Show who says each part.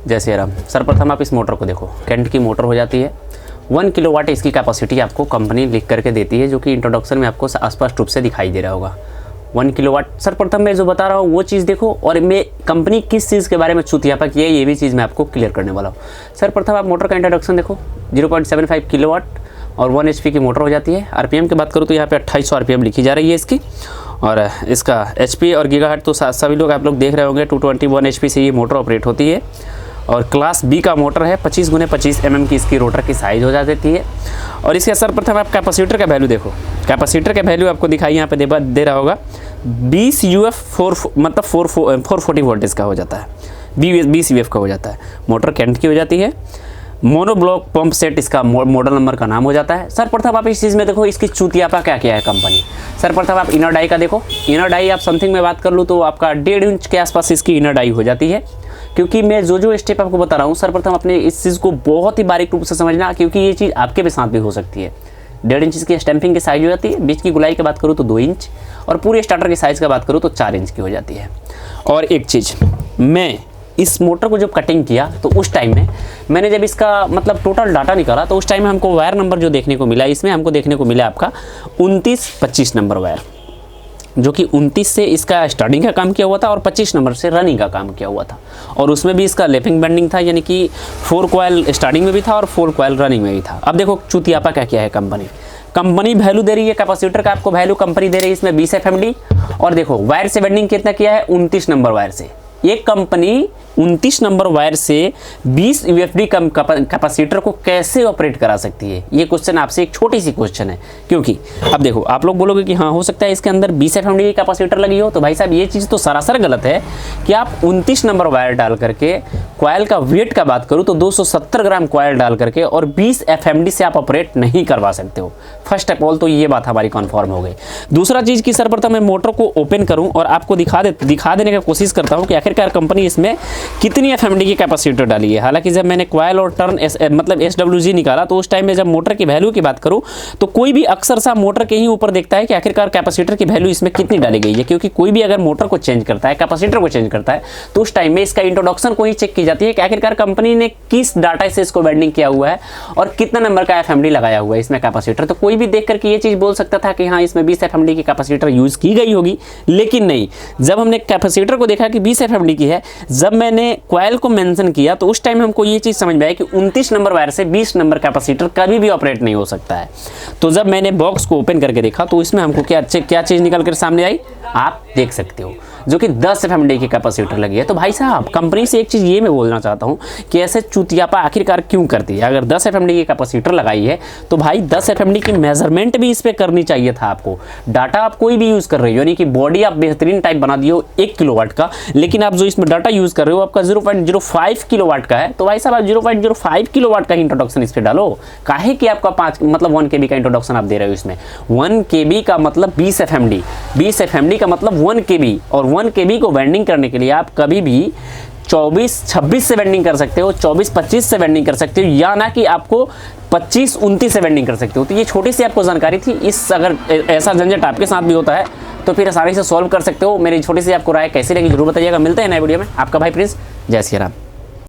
Speaker 1: जैसे राम। सर्वप्रथम आप इस मोटर को देखो, केंट की मोटर हो जाती है। 1 किलोवाट इसकी कैपेसिटी आपको कंपनी लिख करके देती है, जो कि इंट्रोडक्शन में आपको स्पष्ट रूप से दिखाई दे रहा होगा। 1 किलोवाट। सर्वप्रथम मैं जो बता रहा हूँ वो चीज़ देखो, और मैं कंपनी किस चीज़ के बारे में चूतियापा की है ये भी चीज़ मैं आपको क्लियर करने वाला हूँ। सर्वप्रथम आप मोटर का इंट्रोडक्शन देखो, 0.75 किलोवाट और 1 HP की मोटर हो जाती है। आरपीएम की बात करूँ तो यहाँ पे 2800 आरपीएम लिखी जा रही है इसकी, और इसका HP और गीगाहर्ट्ज़ तो सभी लोग आप लोग देख रहे होंगे। 221 HP से ये मोटर ऑपरेट होती है, और क्लास बी का मोटर है। 25 × 25 mm की इसकी रोटर की साइज़ हो जाती है। और इसके सर्वप्रथम आप कैपेसिटर का वैल्यू देखो, कैपेसिटर का वैल्यू आपको दिखाई यहाँ पे दे रहा होगा। 20 UF 440 वोल्टेज का हो जाता है, 20 UF का हो जाता है। मोटर केंट की हो जाती है। मोनोब्लॉक पंप सेट इसका मॉडल नंबर का नाम हो जाता है। सर्वप्रथम आप इस चीज़ में देखो इसकी चूतियापा क्या क्या है कंपनी। सर्वप्रथम आप इनर डाई का देखो, इनर डाई आप समथिंग में बात कर लूँ तो आपका 1.5 इंच के आसपास इसकी इनर डाई हो जाती है। क्योंकि मैं जो स्टेप आपको बता रहा हूँ, सर्वप्रथम अपने इस चीज़ को बहुत ही बारीक रूप से समझना, क्योंकि ये चीज़ आपके भी साथ भी हो सकती है। 1.5 इंच की स्टैंपिंग की साइज़ हो जाती है। बीच की गुलाई की बात करूँ तो 2 इंच, और पूरे स्टार्टर की साइज़ का बात करूँ तो 4 इंच की हो जाती है। और एक चीज़, मैं इस मोटर को जब कटिंग किया तो उस टाइम में मैंने जब इसका मतलब टोटल डाटा निकाला तो उस टाइम में हमको वायर नंबर जो देखने को मिला, इसमें हमको देखने को मिला आपका 29-25 नंबर वायर, जो कि 29 से इसका स्टार्टिंग का काम किया हुआ था और 25 नंबर से रनिंग का काम किया हुआ था। और उसमें भी इसका लैपिंग बेंडिंग था, यानी कि 4 कॉइल स्टार्टिंग में भी था और 4 कॉइल रनिंग में भी था। अब देखो चूतियापा क्या किया है कंपनी वैल्यू दे रही है कैपेसिटर का, आपको वैल्यू कंपनी दे रही है इसमें 20 FMD। और देखो वायर से बेंडिंग कितना किया है, 29 नंबर वायर से। ये कंपनी 29 नंबर वायर से 20 UFD कैपेसिटर को कैसे ऑपरेट करा सकती है, ये क्वेश्चन आपसे एक छोटी सी क्वेश्चन है। क्योंकि अब देखो आप लोग बोलोगे कि हाँ हो सकता है इसके अंदर 20 FMD की कैपेसिटर लगी हो, तो भाई साहब ये चीज़ तो सरासर गलत है कि आप 29 नंबर वायर डाल करके, कॉयल का वेट का बात करूँ तो 270 ग्राम कॉयल डाल करके और 20 FMD से आप ऑपरेट नहीं करवा सकते हो। फर्स्ट ऑफ ऑल तो ये बात हमारी कन्फर्म हो गई। दूसरा चीज़ की सर्वप्रथम मैं मोटर को ओपन करूँ और आपको दिखा देने की कोशिश करता हूँ कि आखिरकार कंपनी इसमें कितनी FMD की कैपेसिटर डाली है। हालांकि जब मैंने कॉयल और टर्न मतलब SWG निकाला तो उस टाइम में जब मोटर की वैल्यू की बात करूं तो कोई भी अक्सर सा मोटर के ही ऊपर देखता है कि आखिरकार कैपेसिटर की वैल्यू इसमें कितनी डाली गई है। क्योंकि कोई भी अगर मोटर को चेंज करता है, कैपेसिटर को चेंज करता है, तो उस टाइम में इसका इंट्रोडक्शन को ही चेक की जाती है कि आखिरकार कंपनी ने किस डाटा से इसको बेंडिंग किया हुआ है और कितना नंबर का FMD लगाया हुआ है इसमें कैपेसिटर। तो कोई भी देख करके ये चीज़ बोल सकता था कि हाँ इसमें 20 FMD की कैपेसिटर यूज़ की गई होगी, लेकिन नहीं। जब हमने कैपेसिटर को देखा कि 20 FMD की है, जब मैंने कॉयल को मेंशन किया तो उस टाइम हमको ये चीज़ समझ में आई कि 29 नंबर वायर से 20 नंबर कैपेसिटर कभी भी ऑपरेट नहीं हो सकता है। तो जब मैंने बॉक्स को ओपन करके देखा तो इसमें हमको क्या चीज़ निकल कर सामने आई, आप देख सकते हो, जो कि 10 FMD की कैपेसिटर लगी है। तो भाई साहब कंपनी से एक चीज़ ये मैं बोलना चाहता हूँ कि ऐसे चूतियापा आखिरकार क्यों करती है। अगर 10 FMD की कैपेसिटर लगाई है तो भाई 10 FMD की मेजरमेंट भी इस पर करनी चाहिए था आपको। डाटा आप कोई भी यूज़ कर रहे हो, यानी कि बॉडी आप बेहतरीन टाइप बना दियो 1 किलोवाट का, लेकिन आप जो इसमें डाटा यूज़ कर रहे हो आपका 0.05 किलोवाट का है, तो भाई साहब आप 0.05 किलोवाट का इंट्रोडक्शन इस पर डालो। काहे कि आपका 1 KB का इंट्रोडक्शन आप दे रहे हो इसमें। 1 KB का मतलब 20 FMD, 20 FMD का मतलब 1 KB, और 1 KB को वेंडिंग करने के लिए आप कभी भी 24-26 से वेंडिंग कर सकते हो, 24-25 से वेंडिंग कर सकते हो, या ना कि आपको 25-29 से वेंडिंग कर सकते हो। तो ये छोटी सी आपको जानकारी थी। इस अगर ऐसा झंझट आपके साथ भी होता है तो फिर आसानी से सॉल्व कर सकते हो। मेरी छोटी सी आपको राय कैसी लगी जरूर बताइएगा। मिलते हैं नए वीडियो में। आपका भाई प्रिंस, जय श्री राम।